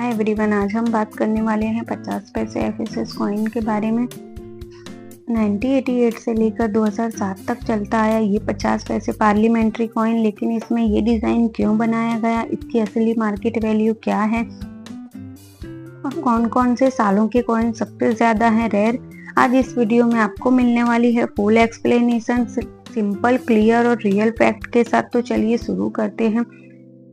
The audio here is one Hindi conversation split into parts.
हाय एवरीवन, आज हम बात करने वाले हैं 50 पैसे एफएसएस कॉइन के बारे में। 1988 से लेकर 2007 तक चलता आया ये 50 पैसे पार्लियामेंट्री कॉइन, लेकिन इसमें ये डिज़ाइन क्यों बनाया गया, इसकी असली मार्केट वैल्यू क्या है और कौन कौन से सालों के कॉइन सबसे ज़्यादा हैं रेयर, आज इस वीडियो में आपको मिलने वाली है फुल एक्सप्लेनेशन सिंपल, क्लियर और रियल फैक्ट के साथ। तो चलिए शुरू करते हैं।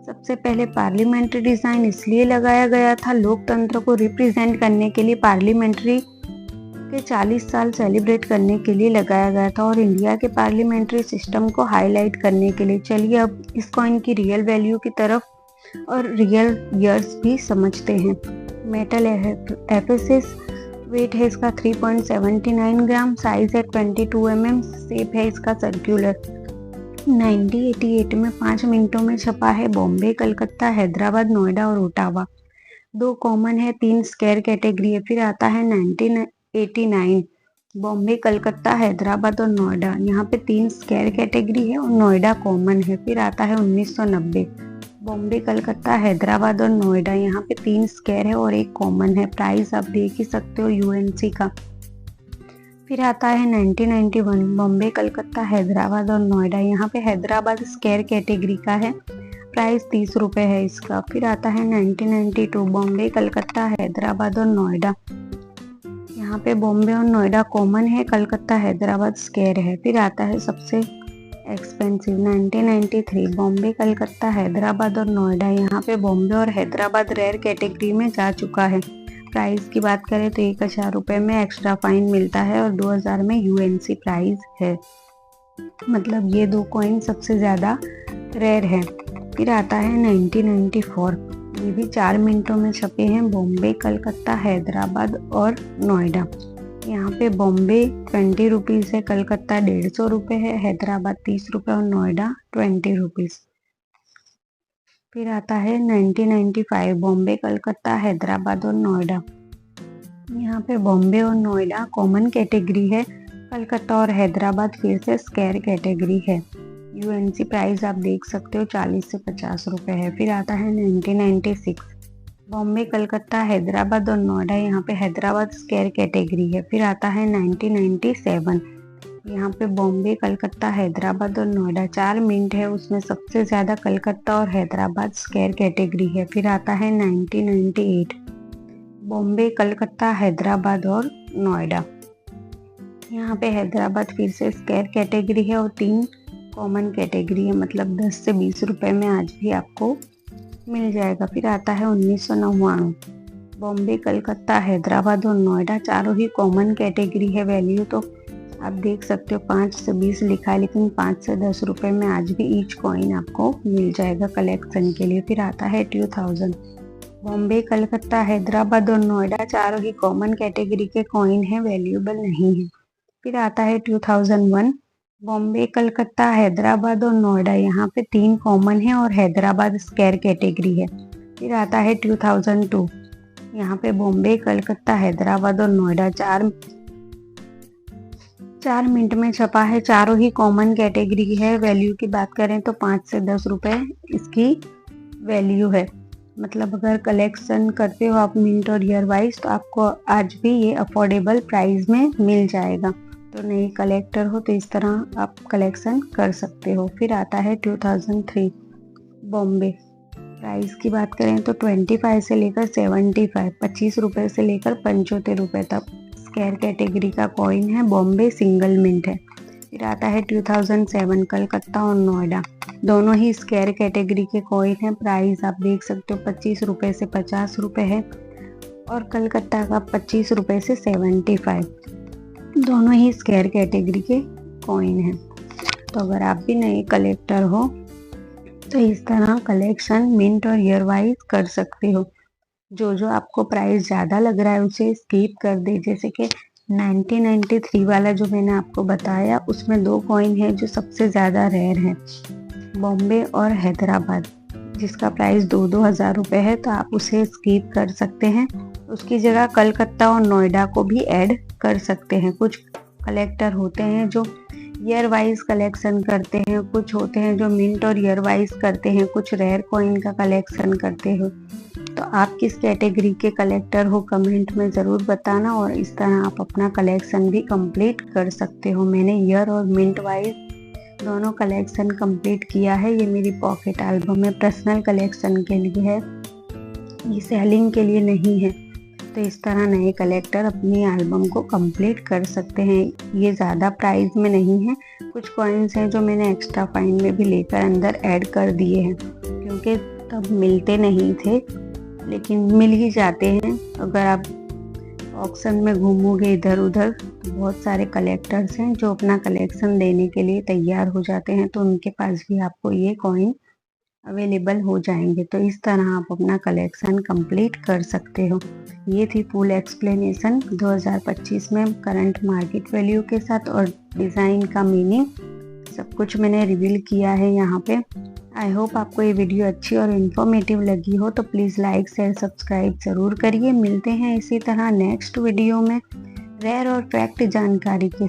सबसे पहले पार्लियामेंट्री डिज़ाइन इसलिए लगाया गया था, लोकतंत्र को रिप्रेजेंट करने के लिए पार्लियामेंट्री के 40 साल सेलिब्रेट करने के लिए लगाया गया था और इंडिया के पार्लियामेंट्री सिस्टम को हाईलाइट करने के लिए। चलिए अब इस कॉइन की रियल वैल्यू की तरफ और रियल ईयर्स भी समझते हैं। मेटल एफएसएस, वेट है इसका 3.79 ग्राम, साइज है 22 mm, शेप है इसका सर्कुलर। 1988 में 5 मिनटों में छपा है। बॉम्बे, कलकत्ता, हैदराबाद, नोएडा और ओटावा। 2 कॉमन है, 3 स्क्वायर कैटेगरी है। फिर आता है 1989, बॉम्बे, कलकत्ता, हैदराबाद और नोएडा। यहाँ पे 3 स्क्वायर कैटेगरी है और नोएडा कॉमन है। फिर आता है 1990, बॉम्बे, कलकत्ता, हैदराबाद और नोएडा। यहाँ पे 3 स्क्वायर है और 1 कॉमन है। प्राइस आप देख ही सकते हो यूएनसी का। फिर आता है 1991, बॉम्बे, कलकत्ता, हैदराबाद और नोएडा। यहाँ पे हैदराबाद स्क्वायर कैटेगरी का है, प्राइस 30 रुपये है इसका। फिर आता है 1992, बॉम्बे, कलकत्ता, हैदराबाद और नोएडा। यहाँ पे बॉम्बे और नोएडा कॉमन है, कलकत्ता, हैदराबाद स्क्वायर है। फिर आता है सबसे एक्सपेंसिव 1993, बॉम्बे, कलकत्ता, हैदराबाद और नोएडा। यहाँ पे बॉम्बे और हैदराबाद रेयर कैटेगरी में जा चुका है। प्राइस की बात करें तो 1000 रुपये में एक्स्ट्रा फाइन मिलता है और 2000 में यूएनसी प्राइस है। मतलब ये 2 कॉइन सबसे ज़्यादा रेयर है। फिर आता है 1994, ये भी 4 मिनटों में छपे हैं। बॉम्बे, कलकत्ता, हैदराबाद और नोएडा। यहाँ पे बॉम्बे 20 रुपीज़ है, कलकत्ता 150 रुपये है, हैदराबाद 30 रुपये और नोएडा 20 रुपीज़। फिर आता है 1995, बॉम्बे, कलकत्ता, हैदराबाद और नोएडा। यहाँ पे बॉम्बे और नोएडा कॉमन कैटेगरी है, कलकत्ता और हैदराबाद फिर से स्क्वायर कैटेगरी है। यूएनसी प्राइस आप देख सकते हो 40 से 50 रुपये है। फिर आता है 1996, बॉम्बे, कलकत्ता, हैदराबाद और नोएडा। यहाँ पे हैदराबाद स्क्वायर कैटेगरी है। फिर आता है 1997, यहाँ पे बॉम्बे, कलकत्ता, हैदराबाद और नोएडा। 4 मिनट है, उसमें सबसे ज़्यादा कलकत्ता और हैदराबाद स्क्वायर कैटेगरी है। फिर आता है 1998, बॉम्बे, कलकत्ता, हैदराबाद और नोएडा। यहाँ पे हैदराबाद फिर से स्क्वायर कैटेगरी है और 3 कॉमन कैटेगरी है, मतलब 10 से 20 रुपये में आज भी आपको मिल जाएगा। फिर आता है 1999, बॉम्बे, कलकत्ता, हैदराबाद और नोएडा। चारों ही कॉमन कैटेगरी है। वैल्यू तो आप देख सकते हो 5 से 20 लिखा है, लेकिन 5 से 10 रुपये में आज भी ईच कॉइन आपको मिल जाएगा कलेक्शन के लिए। फिर आता है 2000, बॉम्बे, कलकत्ता, हैदराबाद और नोएडा। चारों ही कॉमन कैटेगरी के कॉइन है, वैल्यूएबल नहीं है। फिर आता है 2001, बॉम्बे, कलकत्ता, हैदराबाद और नोएडा। यहाँ पे 3 कॉमन है और हैदराबाद स्क्वायर कैटेगरी है। फिर आता है 2002, यहाँ पे बॉम्बे, कलकत्ता, हैदराबाद और नोएडा। 4 मिनट में छपा है, चारों ही कॉमन कैटेगरी है। वैल्यू की बात करें तो 5 से 10 रुपये इसकी वैल्यू है। मतलब अगर कलेक्शन करते हो आप मिनट और ईयर वाइज तो आपको आज भी ये अफोर्डेबल प्राइस में मिल जाएगा। तो नए कलेक्टर हो तो इस तरह आप कलेक्शन कर सकते हो। फिर आता है 2003, बॉम्बे। प्राइस की बात करें तो 25 से लेकर 75, 25 रुपये से लेकर 75 रुपये तक स्क्वायर कैटेगरी का कॉइन है। बॉम्बे सिंगल मिंट है। फिर आता है 2007, कलकत्ता और नोएडा। दोनों ही स्क्वायर कैटेगरी के कॉइन है। प्राइस आप देख सकते हो 25 रुपये से 50 रुपये है और कलकत्ता का 25 रुपये से 75। दोनों ही स्क्वायर कैटेगरी के कॉइन हैं। तो अगर आप भी नए कलेक्टर हो तो इस तरह कलेक्शन मिंट और ईयर वाइज कर सकते हो। जो आपको प्राइस ज़्यादा लग रहा है उसे स्किप कर दे। जैसे कि 1993 वाला जो मैंने आपको बताया, उसमें 2 कॉइन है जो सबसे ज़्यादा रेयर है, बॉम्बे और हैदराबाद, जिसका प्राइस 2-2 हज़ार रुपये है। तो आप उसे स्किप कर सकते हैं। उसकी जगह कलकत्ता और नोएडा को भी ऐड कर सकते हैं। कुछ कलेक्टर होते हैं जो ईयर वाइज कलेक्शन करते हैं, कुछ होते हैं जो मिंट और ईयर वाइज करते हैं, कुछ रेयर कॉइन का कलेक्शन करते हैं। तो आप किस कैटेगरी के कलेक्टर हो कमेंट में ज़रूर बताना, और इस तरह आप अपना कलेक्शन भी कंप्लीट कर सकते हो। मैंने ईयर और मिंट वाइज दोनों कलेक्शन कंप्लीट किया है। ये मेरी पॉकेट एल्बम है, पर्सनल कलेक्शन के लिए है, ये सेलिंग के लिए नहीं है। तो इस तरह नए कलेक्टर अपनी एल्बम को कंप्लीट कर सकते हैं। ये ज़्यादा प्राइस में नहीं है, कुछ कॉइन्स हैं जो मैंने एक्स्ट्रा फाइन में भी लेकर अंदर ऐड कर दिए हैं, क्योंकि तब मिलते नहीं थे, लेकिन मिल ही जाते हैं। अगर आप ऑक्शन में घूमोगे इधर उधर तो बहुत सारे कलेक्टर्स हैं जो अपना कलेक्शन देने के लिए तैयार हो जाते हैं, तो उनके पास भी आपको ये कॉइन अवेलेबल हो जाएंगे। तो इस तरह आप अपना कलेक्शन कंप्लीट कर सकते हो। ये थी फुल एक्सप्लेनेशन 2025 में करंट मार्केट वैल्यू के साथ, और डिज़ाइन का मीनिंग सब कुछ मैंने रिवील किया है यहाँ पे। आई होप आपको ये वीडियो अच्छी और इन्फॉर्मेटिव लगी हो, तो प्लीज़ लाइक शेयर सब्सक्राइब ज़रूर करिए। मिलते हैं इसी तरह नेक्स्ट वीडियो में रेयर और फैक्ट जानकारी के